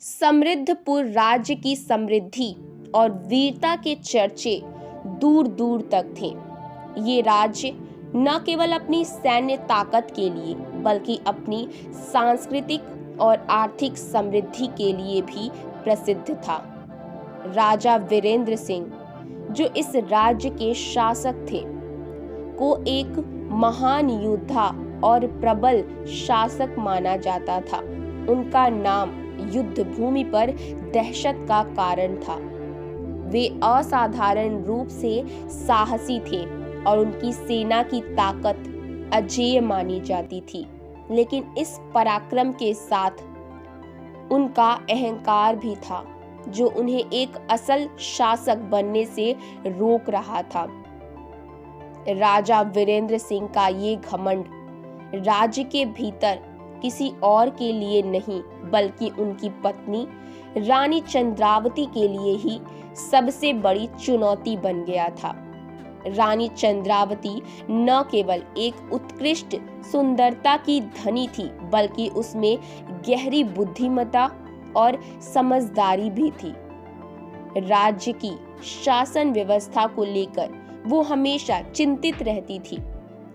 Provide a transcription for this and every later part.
समृद्धपुर राज्य की समृद्धि और वीरता के चर्चे दूर दूर तक थे। ये राज्य न केवल अपनी सैन्य ताकत के लिए बल्कि अपनी सांस्कृतिक और आर्थिक समृद्धि के लिए भी प्रसिद्ध था। राजा वीरेंद्र सिंह, जो इस राज्य के शासक थे, को एक महान योद्धा और प्रबल शासक माना जाता था। उनका नाम युद्ध भूमि पर दहशत का कारण था। वे असाधारण रूप से साहसी थे और उनकी सेना की ताकत अजेय मानी जाती थी। लेकिन इस पराक्रम के साथ उनका अहंकार भी था, जो उन्हें एक असल शासक बनने से रोक रहा था। राजा वीरेंद्र सिंह का ये घमंड राज्य के भीतर किसी और के लिए नहीं बल्कि उनकी पत्नी रानी चंद्रावती के लिए ही सबसे बड़ी चुनौती बन गया था। रानी चंद्रावती न केवल एक उत्कृष्ट सुंदरता की धनी थी बल्कि उसमें गहरी बुद्धिमत्ता और समझदारी भी थी। राज्य की शासन व्यवस्था को लेकर वो हमेशा चिंतित रहती थी,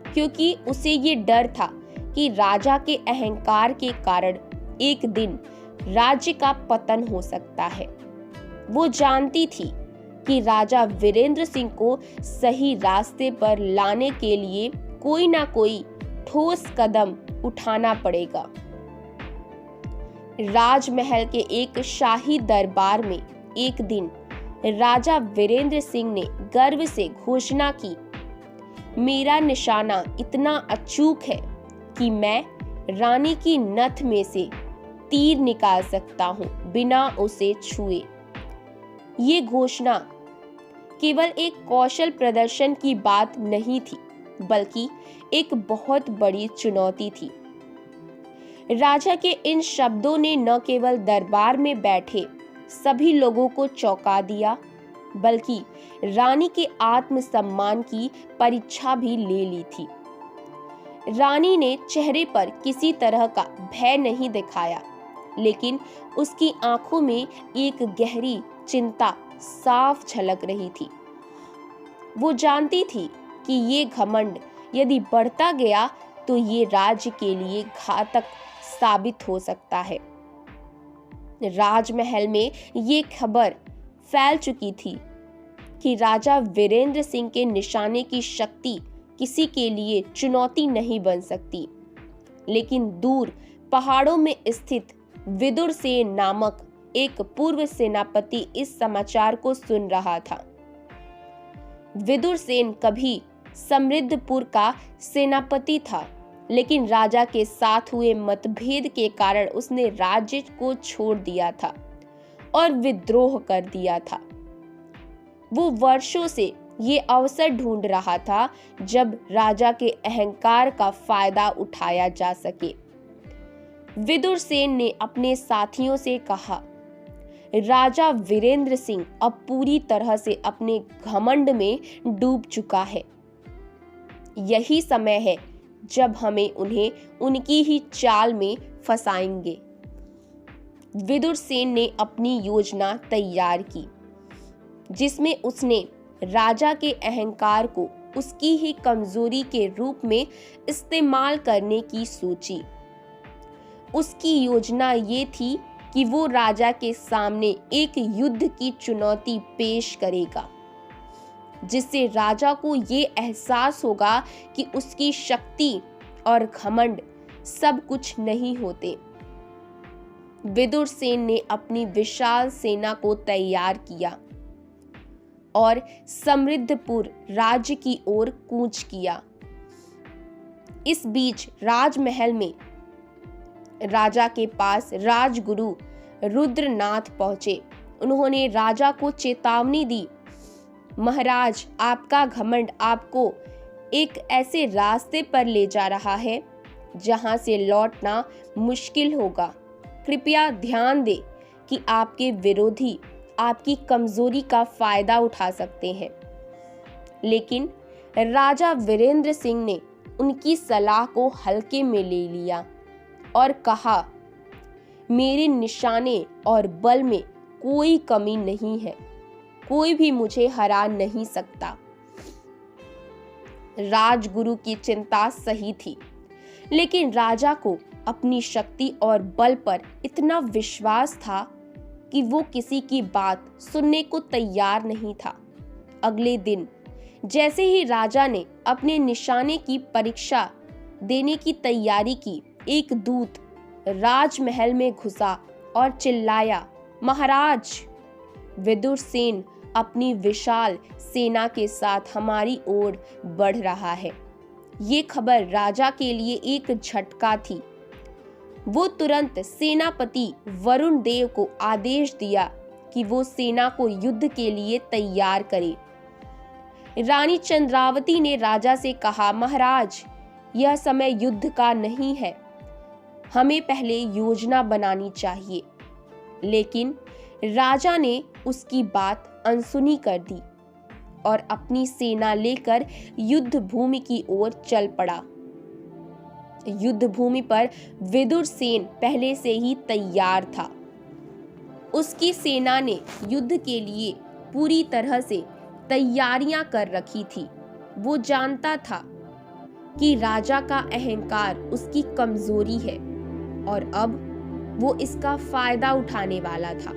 क्योंकि उसे ये डर था कि राजा के अहंकार के कारण एक दिन राज्य का पतन हो सकता है। वो जानती थी कि राजा वीरेंद्र सिंह को सही रास्ते पर लाने के लिए कोई ना कोई ठोस कदम उठाना पड़ेगा। राजमहल के एक शाही दरबार में एक दिन राजा वीरेंद्र सिंह ने गर्व से घोषणा की, मेरा निशाना इतना अचूक है कि मैं रानी की नथ में से तीर निकाल सकता हूं बिना उसे छुए। ये घोषणा केवल एक कौशल प्रदर्शन की बात नहीं थी बल्कि एक बहुत बड़ी चुनौती थी। राजा के इन शब्दों ने न केवल दरबार में बैठे सभी लोगों को चौंका दिया बल्कि रानी के आत्मसम्मान की परीक्षा भी ले ली थी। रानी ने चेहरे पर किसी तरह का भय नहीं दिखाया, लेकिन उसकी आंखों में एक गहरी चिंता साफ झलक रही थी। वो जानती थी कि ये घमंड यदि बढ़ता गया तो ये राज्य के लिए घातक साबित हो सकता है। राजमहल में ये खबर फैल चुकी थी कि राजा वीरेंद्र सिंह के निशाने की शक्ति किसी के लिए चुनौती नहीं बन सकती। लेकिन दूर पहाड़ों में स्थित विदुर सेन नामक एक पूर्व सेनापति इस समाचार को सुन रहा था। विदुर सेन कभी समृद्धपुर का सेनापति था, लेकिन राजा के साथ हुए मतभेद के कारण उसने राज्य को छोड़ दिया था और विद्रोह कर दिया था। वो वर्षों से ये अवसर ढूंढ रहा था जब राजा के अहंकार का फायदा उठाया जा सके। विदुर सेन ने अपने साथियों से कहा, राजा वीरेंद्र सिंह अब पूरी तरह से अपने घमंड में डूब चुका है। यही समय है जब हमें उन्हें उनकी ही चाल में फंसाएंगे। विदुर सेन ने अपनी योजना तैयार की, जिसमें उसने राजा के अहंकार को उसकी ही कमजोरी के रूप में इस्तेमाल करने की सोची। उसकी योजना ये थी कि वो राजा के सामने एक युद्ध की चुनौती पेश करेगा, जिससे राजा को ये एहसास होगा कि उसकी शक्ति और घमंड सब कुछ नहीं होते। विदुर सेन ने अपनी विशाल सेना को तैयार किया और समृद्धपुर राज्य की ओर कूच किया। इस बीच राजमहल में राजा के पास राजगुरु रुद्रनाथ पहुंचे। उन्होंने राजा को चेतावनी दी, महाराज, आपका घमंड आपको एक ऐसे रास्ते पर ले जा रहा है जहां से लौटना मुश्किल होगा। कृपया ध्यान दें कि आपके विरोधी आपकी कमजोरी का फायदा उठा सकते हैं। लेकिन राजा वीरेंद्र सिंह ने उनकी सलाह को हल्के में ले लिया और कहा, मेरे निशाने और बल में कोई कमी नहीं है, कोई भी मुझे हरा नहीं सकता। राजगुरु की चिंता सही थी, लेकिन राजा को अपनी शक्ति और बल पर इतना विश्वास था कि वो किसी की बात सुनने को तैयार नहीं था। अगले दिन जैसे ही राजा ने अपने निशाने की परीक्षा देने की तैयारी की, एक दूत राजमहल में घुसा और चिल्लाया, महाराज, विदुरसेन अपनी विशाल सेना के साथ हमारी ओर बढ़ रहा है। ये खबर राजा के लिए एक झटका थी। वो तुरंत सेनापति वरुण देव को आदेश दिया कि वो सेना को युद्ध के लिए तैयार करे। रानी चंद्रावती ने राजा से कहा, महाराज, यह समय युद्ध का नहीं है, हमें पहले योजना बनानी चाहिए। लेकिन राजा ने उसकी बात अनसुनी कर दी और अपनी सेना लेकर युद्ध भूमि की ओर चल पड़ा। युद्ध भूमि पर विदुरसेन पहले से ही तैयार था। उसकी सेना ने युद्ध के लिए पूरी तरह से तैयारियां कर रखी थी। वो जानता था कि राजा का अहंकार उसकी कमजोरी है और अब वो इसका फायदा उठाने वाला था।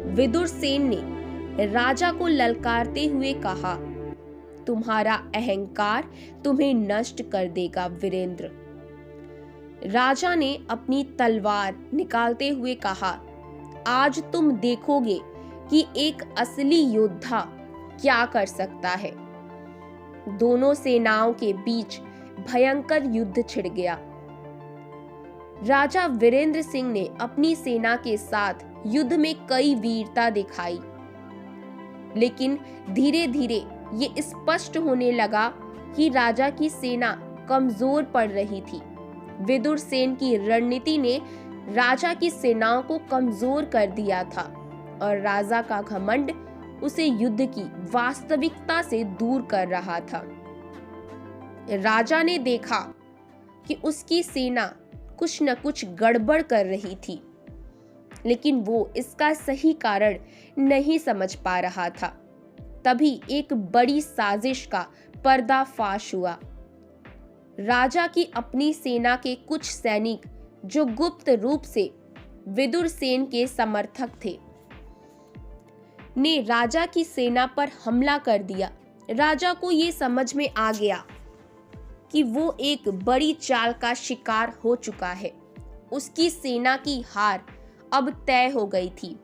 विदुरसेन ने राजा को ललकारते हुए कहा, तुम्हारा अहंकार तुम्हें नष्ट कर देगा वीरेंद्र। राजा ने अपनी तलवार निकालते हुए कहा, आज तुम देखोगे कि एक असली योद्धा क्या कर सकता है। दोनों सेनाओं के बीच भयंकर युद्ध छिड़ गया। राजा वीरेंद्र सिंह ने अपनी सेना के साथ युद्ध में कई वीरता दिखाई, लेकिन धीरे धीरे ये स्पष्ट होने लगा कि राजा की सेना कमजोर पड़ रही थी। विदुरसेन की रणनीति ने राजा की सेनाओं को कमजोर कर दिया था और राजा का घमंड उसे युद्ध की वास्तविकता से दूर कर रहा था। राजा ने देखा कि उसकी सेना कुछ न कुछ गड़बड़ कर रही थी, लेकिन वो इसका सही कारण नहीं समझ पा रहा था। तभी एक बड़ी साजिश का पर्दाफाश हुआ। राजा की अपनी सेना के कुछ सैनिक, जो गुप्त रूप से विदुरसेन के समर्थक थे, ने राजा की सेना पर हमला कर दिया। राजा को ये समझ में आ गया कि वो एक बड़ी चाल का शिकार हो चुका है। उसकी सेना की हार अब तय हो गई थी।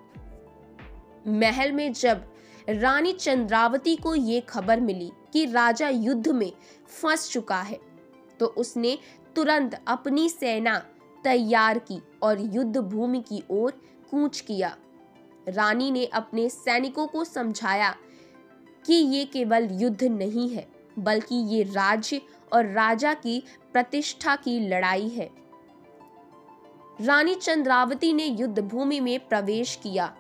महल में जब रानी चंद्रावती को ये खबर मिली कि राजा युद्ध में फंस चुका है, तो उसने तुरंत अपनी सेना तैयार की और युद्ध भूमि की ओर कूच किया। रानी ने अपने सैनिकों को समझाया कि ये केवल युद्ध नहीं है, बल्कि ये राज्य और राजा की प्रतिष्ठा की लड़ाई है। रानी चंद्रावती ने युद्ध भूमि में प्रवेश किया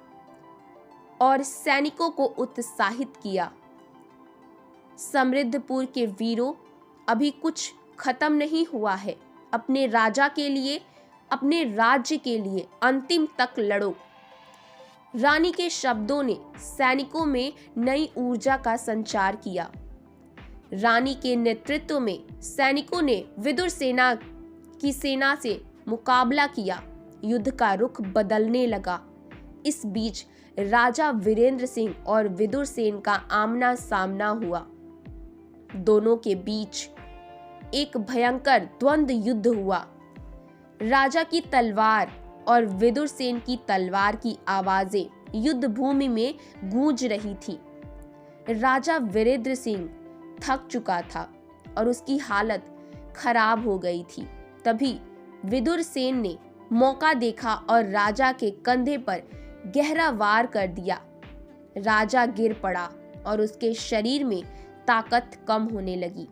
और सैनिकों को उत्साहित किया। समृद्धपुर के वीरों, अभी कुछ खत्म नहीं हुआ है। अपने राजा के लिए, अपने राज्य के लिए अंतिम तक लड़ो। रानी के शब्दों ने सैनिकों में नई ऊर्जा का संचार किया। रानी के नेतृत्व में सैनिकों ने विदुर सेना की सेना से मुकाबला किया। युद्ध का रुख बदलने लगा। इस बीच राजा वीरेंद्र सिंह और विदुरसेन का आमना सामना हुआ। दोनों के बीच एक भयंकर द्वंद्व युद्ध हुआ। राजा की तलवार और विदुरसेन की तलवार की आवाजें युद्ध भूमि में गूंज रही थी। राजा वीरेंद्र सिंह थक चुका था और उसकी हालत खराब हो गई थी। तभी विदुरसेन ने मौका देखा और राजा के कंधे पर गहरा वार कर दिया। राजा गिर पड़ा और उसके शरीर में ताकत कम होने लगी।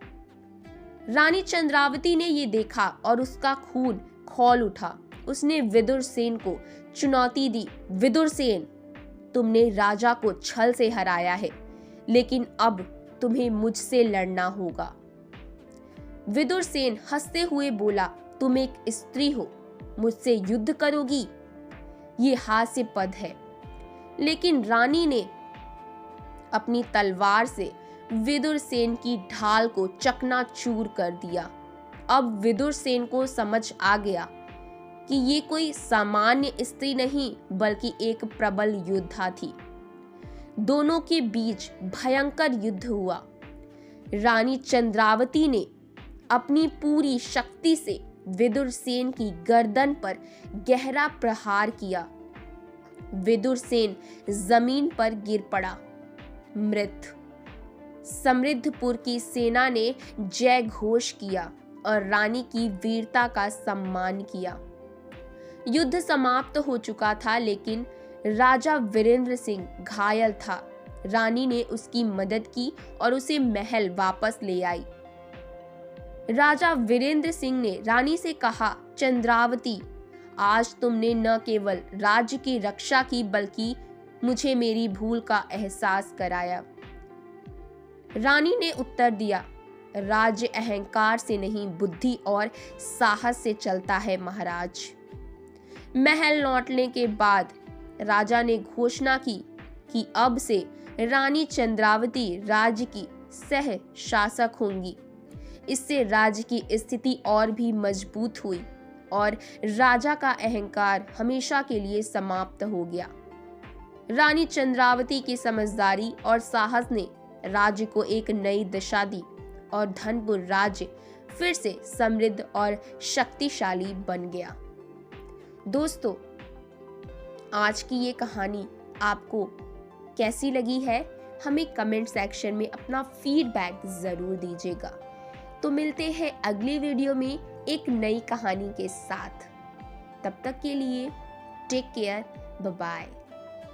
रानी चंद्रावती ने ये देखा और उसका खून खौल उठा। उसने विदुरसेन को चुनौती दी, विदुरसेन, तुमने राजा को छल से हराया है, लेकिन अब तुम्हें मुझसे लड़ना होगा। विदुरसेन हंसते हुए बोला, तुम एक स्त्री हो, मुझसे युद्ध करोगी? ये हास्यपद है। लेकिन रानी ने अपनी तलवार से विदुर सेन की ढाल को चकनाचूर कर दिया। अब विदुर सेन को समझ आ गया कि ये कोई सामान्य स्त्री नहीं बल्कि एक प्रबल योद्धा थी। दोनों के बीच भयंकर युद्ध हुआ। रानी चंद्रावती ने अपनी पूरी शक्ति से विदुर सेन की गर्दन पर गहरा प्रहार किया। विदुर सेन जमीन पर गिर पड़ा, मृत। समृद्धपुर की सेना ने जय घोष किया और रानी की वीरता का सम्मान किया। युद्ध समाप्त हो चुका था, लेकिन राजा वीरेंद्र सिंह घायल था। रानी ने उसकी मदद की और उसे महल वापस ले आई। राजा वीरेंद्र सिंह ने रानी से कहा, चंद्रावती, आज तुमने न केवल राज्य की रक्षा की बल्कि मुझे मेरी भूल का एहसास कराया। रानी ने उत्तर दिया, राज्य अहंकार से नहीं बुद्धि और साहस से चलता है महाराज। महल लौटने के बाद राजा ने घोषणा की कि अब से रानी चंद्रावती राज्य की सह शासक होंगी। इससे राज्य की स्थिति और भी मजबूत हुई और राजा का अहंकार हमेशा के लिए समाप्त हो गया। रानी चंद्रावती की समझदारी और साहस ने राज्य को एक नई दिशा दी और धनपुर राज्य फिर से समृद्ध और शक्तिशाली बन गया। दोस्तों, आज की ये कहानी आपको कैसी लगी है, हमें कमेंट सेक्शन में अपना फीडबैक जरूर दीजिएगा। तो मिलते हैं अगली वीडियो में एक नई कहानी के साथ। तब तक के लिए टेक केयर, बाय बाय।